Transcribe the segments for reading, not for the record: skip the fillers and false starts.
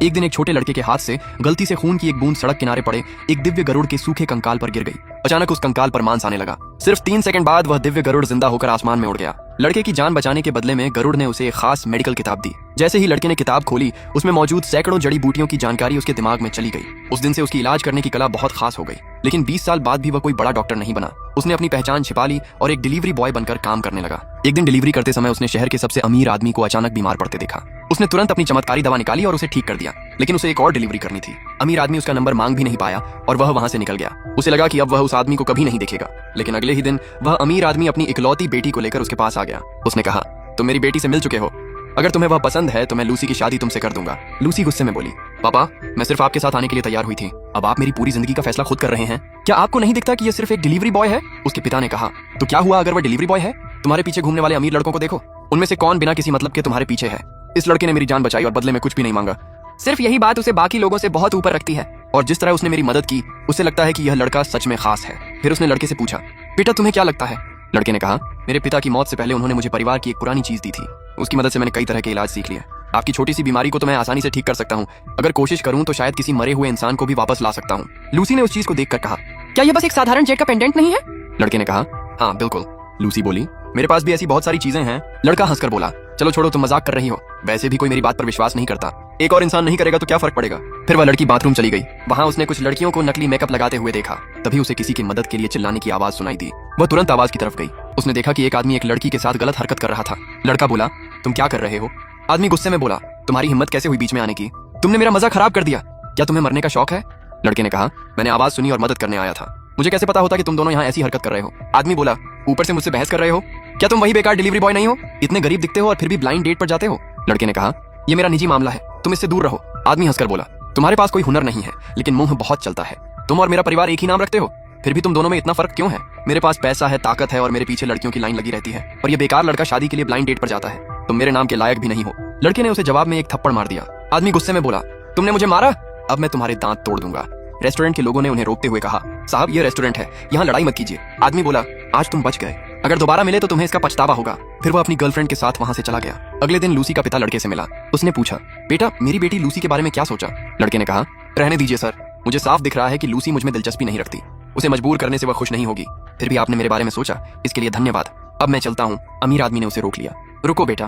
एक दिन एक छोटे लड़के के हाथ से गलती से खून की एक बूंद सड़क किनारे पड़े एक दिव्य गरुड़ के सूखे कंकाल पर गिर गई। अचानक उस कंकाल पर मांस आने लगा। सिर्फ 3 सेकंड बाद वह दिव्य गरुड़ जिंदा होकर आसमान में उड़ गया। लड़के की जान बचाने के बदले में गरुड़ ने उसे एक खास मेडिकल किताब दी। जैसे ही लड़के ने किताब खोली, उसमें मौजूद सैकड़ों जड़ी बूटियों की जानकारी उसके दिमाग में चली गई। उस दिन से उसकी इलाज करने की कला बहुत खास हो गई। लेकिन 20 साल बाद भी वह कोई बड़ा डॉक्टर नहीं बना। उसने अपनी पहचान छिपा ली और एक डिलीवरी बॉय बनकर काम करने लगा। एक दिन डिलीवरी करते समय उसने शहर के सबसे अमीर आदमी को अचानक बीमार पड़ते देखा। उसने तुरंत अपनी चमत्कारी दवा निकाली और उसे ठीक कर दिया। लेकिन उसे एक और डिलीवरी करनी थी। अमीर आदमी उसका नंबर मांग भी नहीं पाया और वह वहां से निकल गया। उसे लगा कि अब वह उस आदमी को कभी नहीं देखेगा। लेकिन अगले ही दिन वह अमीर आदमी अपनी इकलौती बेटी को लेकर उसके पास आ गया। उसने कहा, तुम मेरी बेटी से मिल चुके हो, अगर तुम्हें वह पसंद है तो मैं लूसी की शादी तुमसे कर दूंगा। लूसी गुस्से में बोली, पापा, मैं सिर्फ आपके साथ आने के लिए तैयार हुई थी। अब आप मेरी पूरी जिंदगी का फैसला खुद कर रहे हैं। क्या आपको नहीं दिखता कि यह सिर्फ एक डिलीवरी बॉय है? उसके पिता ने कहा, तो क्या हुआ अगर वह डिलीवरी बॉय है? तुम्हारे पीछे घूमने वाले अमीर लड़कों को देखो, उनमें से कौन बिना किसी मतलब के तुम्हारे पीछे है? इस लड़के ने मेरी जान बचाई और बदले में कुछ भी नहीं मांगा। सिर्फ यही बात उसे बाकी लोगों से बहुत ऊपर रखती है। और जिस तरह उसने मेरी मदद की, उसे लगता है कि यह लड़का सच में खास है। फिर उसने लड़के से पूछा, बेटा तुम्हें क्या लगता है? लड़के ने कहा, मेरे पिता की मौत से पहले उन्होंने मुझे परिवार की एक पुरानी चीज दी थी। उसकी मदद से मैंने कई तरह के इलाज सीख लिए। आपकी छोटी सी बीमारी को तो मैं आसानी से ठीक कर सकता हूँ। अगर कोशिश करूँ तो शायद किसी मरे हुए इंसान को भी वापस ला सकता हूँ। लूसी ने उस चीज को देखकर कहा, क्या यह बस एक साधारण जेट का पेंडेंट नहीं है? लड़के ने कहा, हाँ बिल्कुल। लूसी बोली, मेरे पास भी ऐसी बहुत सारी चीजें हैं। लड़का हंसकर बोला, चलो छोड़ो, तुम मजाक कर रही हो। वैसे भी कोई मेरी बात पर विश्वास नहीं करता। एक और इंसान नहीं करेगा तो क्या फर्क पड़ेगा? फिर वह लड़की बाथरूम चली गई। वहां उसने कुछ लड़कियों को नकली मेकअप लगाते हुए देखा। तभी उसे किसी की मदद के लिए चिल्लाने की आवाज सुनाई दी। वह तुरंत आवाज की तरफ गई। उसने देखा कि एक आदमी एक लड़की के साथ गलत हरकत कर रहा था। लड़का बोला, तुम क्या कर रहे हो? आदमी गुस्से में बोला, तुम्हारी हिम्मत कैसे हुई बीच में आने की? तुमने मेरा मजा खराब कर दिया। क्या तुम्हें मरने का शौक है? लड़के ने कहा, मैंने आवाज सुनी और मदद करने आया था। मुझे कैसे पता होता कि तुम दोनों यहाँ ऐसी हरकत कर रहे हो? आदमी बोला, ऊपर से मुझसे बहस कर रहे हो? क्या तुम वही बेकार डिलीवरी बॉय नहीं हो? इतने गरीब दिखते हो और फिर भी ब्लाइंड डेट पर जाते हो। लड़के ने कहा, ये मेरा निजी मामला है, तुम इससे दूर रहो। आदमी हंसकर बोला, तुम्हारे पास कोई हुनर नहीं है, लेकिन मुंह बहुत चलता है। तुम और मेरा परिवार एक ही नाम रखते हो, फिर भी तुम दोनों में इतना फर्क क्यों है? मेरे पास पैसा है, ताकत है और मेरे पीछे लड़कियों की लाइन लगी रहती है, और ये बेकार लड़का शादी के लिए ब्लाइंड डेट पर जाता है। तुम मेरे नाम के लायक भी नहीं हो। लड़के ने उसे जवाब में एक थप्पड़ मार दिया। आदमी गुस्से में बोला, तुमने मुझे मारा, अब मैं तुम्हारे दांत तोड़ दूंगा। रेस्टोरेंट के लोगों ने उन्हें रोकते हुए कहा, साहब ये रेस्टोरेंट है, यहाँ लड़ाई मत कीजिए। आदमी बोला, आज तुम बच गए, अगर दोबारा मिले तो तुम्हें इसका पछतावा होगा। फिर वह अपनी गर्लफ्रेंड के साथ वहां से चला गया। अगले दिन लूसी का पिता लड़के से मिला। उसने पूछा, बेटा मेरी बेटी लूसी के बारे में क्या सोचा? लड़के ने कहा, रहने दीजिए सर, मुझे साफ दिख रहा है कि लूसी मुझ में दिलचस्पी नहीं रखती। उसे मजबूर करने से वह खुश नहीं होगी। फिर भी आपने मेरे बारे में सोचा, इसके लिए धन्यवाद। अब मैं चलता हूँ। अमीर आदमी ने उसे रोक लिया। रुको बेटा,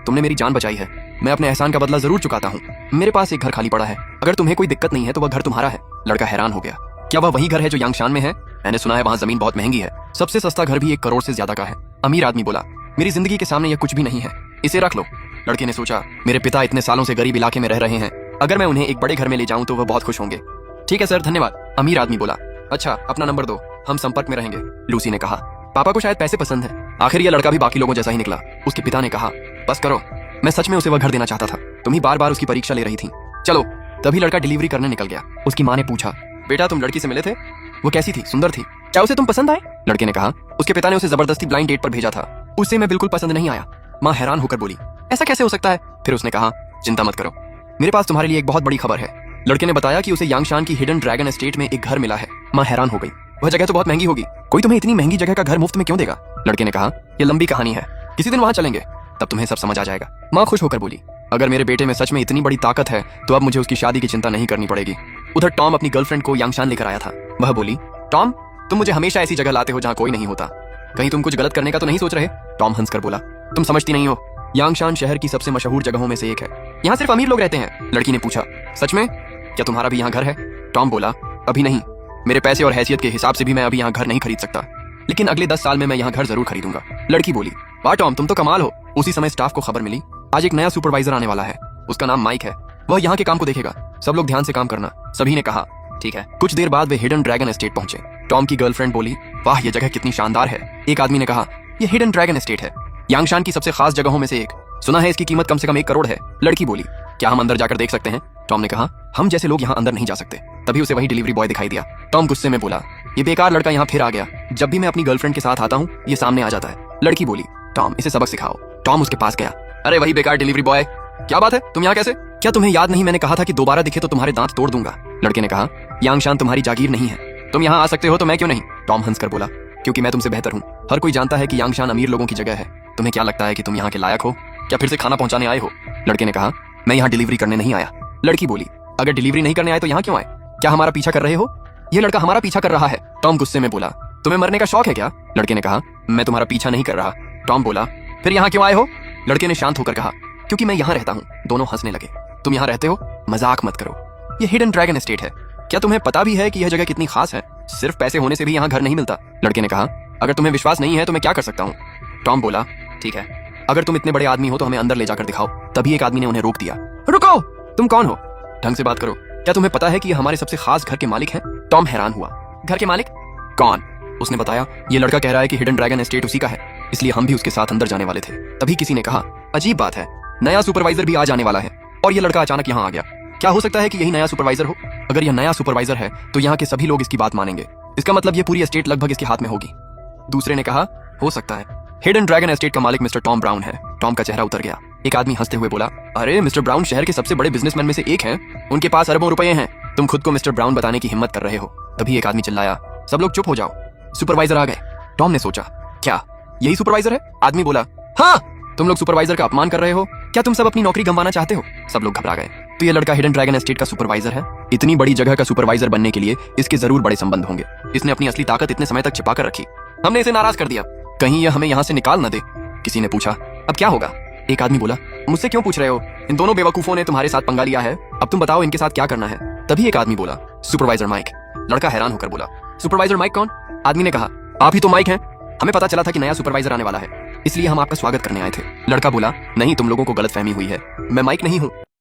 तुमने मेरी जान बचाई है, मैं अपने एहसान का बदला जरूर चुकाता हूँ। मेरे पास एक घर खाली पड़ा है, अगर तुम्हें कोई दिक्कत नहीं है तो वह घर तुम्हारा है। लड़का हैरान हो गया, क्या वह वही घर है जो यांगशान में है? मैंने सुना है वहाँ जमीन बहुत महंगी है, सबसे सस्ता घर भी 1 करोड़ से ज्यादा का है। अमीर आदमी बोला, मेरी जिंदगी के सामने यह कुछ भी नहीं है, इसे रख लो। लड़के ने सोचा, मेरे पिता इतने सालों से गरीब इलाके में रह रहे हैं, अगर मैं उन्हें एक बड़े घर में ले जाऊं तो वह बहुत खुश होंगे। ठीक है सर, धन्यवाद। अमीर आदमी बोला, अच्छा अपना नंबर दो, हम संपर्क में रहेंगे। लूसी ने कहा, पापा को शायद पैसे पसंद है। आखिर यह लड़का भी बाकी लोगों जैसा ही निकला। उसके पिता ने कहा, बस करो, मैं सच में उसे वह घर देना चाहता था, तुम ही बार बार उसकी परीक्षा ले रही थी, चलो। तभी लड़का डिलीवरी करने निकल गया। उसकी माँ ने पूछा, बेटा तुम लड़की से मिले थे? वो कैसी थी? सुंदर थी? क्या उसे तुम पसंद आए? लड़के ने कहा, उसके पिता ने उसे जबरदस्ती ब्लाइंड डेट पर भेजा था, उसे मैं बिल्कुल पसंद नहीं आया। माँ हैरान होकर बोली, ऐसा कैसे हो सकता है? फिर उसने कहा, चिंता मत करो, मेरे पास तुम्हारे लिए एक बहुत बड़ी खबर है। लड़के ने बताया कि उसे यांगशान की हिडन ड्रैगन एस्टेट में एक घर मिला है। माँ हैरान हो गई, वह जगह तो बहुत महंगी होगी, कोई तुम्हें इतनी महंगी जगह का घर मुफ्त में क्यों देगा? लड़के ने कहा, यह लंबी कहानी है, किसी दिन वहां चलेंगे, तब तुम्हें सब समझ आ जाएगा। माँ खुश होकर बोली, अगर मेरे बेटे में सच में इतनी बड़ी ताकत है तो अब मुझे उसकी शादी की चिंता नहीं करनी पड़ेगी। उधर टॉम अपनी गर्लफ्रेंड को यांगशान लेकर आया था। वह बोली, टॉम तुम मुझे हमेशा ऐसी जगह लाते हो जहाँ कोई नहीं होता, कहीं तुम कुछ गलत करने का तो नहीं सोच रहे? टॉम हंसकर बोला, तुम समझती नहीं हो, यांगशान शहर की सबसे मशहूर जगहों में से एक है, यहाँ सिर्फ अमीर लोग रहते हैं। लड़की ने पूछा, सच में? क्या तुम्हारा भी यहाँ घर है? टॉम बोला, अभी नहीं, मेरे पैसे और हैसियत के हिसाब से भी मैं अभी यहाँ घर नहीं खरीद सकता, लेकिन अगले 10 साल में मैं यहाँ घर जरूर खरीदूंगा। लड़की बोली, वाह टॉम तुम तो कमाल हो। उसी समय स्टाफ को खबर मिली, आज एक नया सुपरवाइजर आने वाला है, उसका नाम माइक है, वह यहाँ के काम को देखेगा, सब लोग ध्यान से काम करना। सभी ने कहा, ठीक है। कुछ देर बाद वे हिडन ड्रैगन एस्टेट पहुंचे। टॉम की गर्लफ्रेंड बोली, वाह यह जगह कितनी शानदार है। एक आदमी ने कहा, यह हिडन ड्रैगन एस्टेट है, यांगशान की सबसे खास जगहों में से एक, सुना है इसकी कीमत कम से कम 1 करोड़ है। लड़की बोली, क्या हम अंदर जाकर देख सकते हैं? टॉम ने कहा, हम जैसे लोग यहाँ अंदर नहीं जा सकते। तभी उसे वही डिलीवरी बॉय दिखाई दिया। टॉम गुस्से में बोला, ये बेकार लड़का यहाँ फिर आ गया, जब भी मैं अपनी गर्लफ्रेंड के साथ आता हूँ ये सामने आ जाता है। लड़की बोली, टॉम इसे सबक सिखाओ। टॉम उसके पास गया, अरे वही बेकार डिलीवरी बॉय, क्या बात है, तुम यहाँ कैसे? क्या तुम्हें याद नहीं मैंने कहा था कि दोबारा दिखे तो तुम्हारे दांत तोड़ दूंगा? लड़के ने कहा, यांगशान तुम्हारी जागीर नहीं है, तुम यहाँ आ सकते हो तो मैं क्यों नहीं? टॉम हंसकर बोला, क्योंकि मैं तुमसे बेहतर हूँ। हर कोई जानता है कि यांगशान अमीर लोगों की जगह है, तुम्हें क्या लगता है कि तुम यहाँ के लायक हो? क्या फिर से खाना पहुंचाने आए हो? लड़के ने कहा, मैं यहाँ डिलीवरी करने नहीं आया, लड़की बोली, अगर डिलीवरी नहीं करने आए तो यहाँ क्यों आए? क्या हमारा पीछा कर रहे हो? ये लड़का हमारा पीछा कर रहा है। टॉम गुस्से में बोला, तुम्हें मरने का शौक है क्या? लड़के ने कहा, मैं तुम्हारा पीछा नहीं कर रहा। टॉम बोला, फिर यहाँ क्यों आए हो? लड़के ने शांत होकर कहा, क्योंकि मैं यहाँ रहता हूँ। दोनों हंसने लगे। तुम यहाँ रहते हो? मजाक मत करो, ये हिडन ड्रैगन एस्टेट है। क्या तुम्हें पता भी है कि यह जगह कितनी खास है? सिर्फ पैसे होने से भी यहाँ घर नहीं मिलता। लड़के ने कहा, अगर तुम्हें विश्वास नहीं है तो मैं क्या कर सकता हूँ? टॉम बोला, ठीक है, अगर तुम इतने बड़े आदमी हो तो हमें अंदर ले जाकर दिखाओ। तभी एक आदमी ने उन्हें रोक दिया। रुको, तुम कौन हो? ढंग से बात करो। क्या तुम्हें पता है कि ये हमारे सबसे खास घर के मालिक हैं? टॉम हैरान हुआ, घर के मालिक? कौन? उसने बताया, ये लड़का कह रहा है कि हिडन ड्रैगन एस्टेट उसी का है, इसलिए हम भी उसके साथ अंदर जाने वाले थे। तभी किसी ने कहा, अजीब बात है, नया सुपरवाइजर भी आ जाने वाला है और ये लड़का अचानक यहाँ आ गया। क्या हो सकता है कि यही नया सुपरवाइजर हो? अगर यह नया सुपरवाइजर है तो यहाँ के सभी लोग इसकी बात मानेंगे। इसका मतलब ये पूरी एस्टेट लगभग इसके हाथ में होगी। दूसरे ने कहा, हो सकता है। हिडन ड्रैगन एस्टेट का मालिक मिस्टर टॉम ब्राउन है। टॉम का चेहरा उतर गया। एक आदमी हंसते हुए बोला, अरे मिस्टर ब्राउन शहर के सबसे बड़े बिजनेसमैन में से एक हैं। उनके पास अरबों रुपए हैं। तुम खुद को मिस्टर ब्राउन बताने की हिम्मत कर रहे हो। तभी एक आदमी चिल्लाया, सब लोग चुप हो जाओ, सुपरवाइजर आ गए। टॉम ने सोचा, क्या यही सुपरवाइजर है? आदमी बोला, हाँ। तुम लोग सुपरवाइजर का अपमान कर रहे हो। क्या तुम सब अपनी नौकरी गंवाना चाहते हो? सब लोग घबरा गए। तो ये लड़का हिडन ड्रैगन एस्टेट का सुपरवाइजर है। इतनी बड़ी जगह का सुपरवाइजर बनने के लिए इसके जरूर बड़े संबंध होंगे। इसने अपनी असली ताकत इतने समय तक छिपा कर रखी। हमने इसे नाराज कर दिया, कहीं यह हमें यहाँ से निकाल न दे। किसी ने पूछा, अब क्या होगा? एक आदमी बोला, मुझसे क्यों पूछ रहे हो? इन दोनों बेवकूफों ने तुम्हारे साथ पंगा लिया है। अब तुम बताओ इनके साथ क्या करना है। तभी एक आदमी बोला, सुपरवाइजर माइक। लड़का हैरान होकर बोला, सुपरवाइजर माइक कौन? आदमी ने कहा, आप ही तो माइक हैं। हमें पता चला था कि नया सुपरवाइजर आने वाला है, इसलिए हम आपका स्वागत करने आए थे। लड़का बोला, नहीं, तुम लोगों को गलतफहमी हुई है, मैं माइक नहीं हूँ।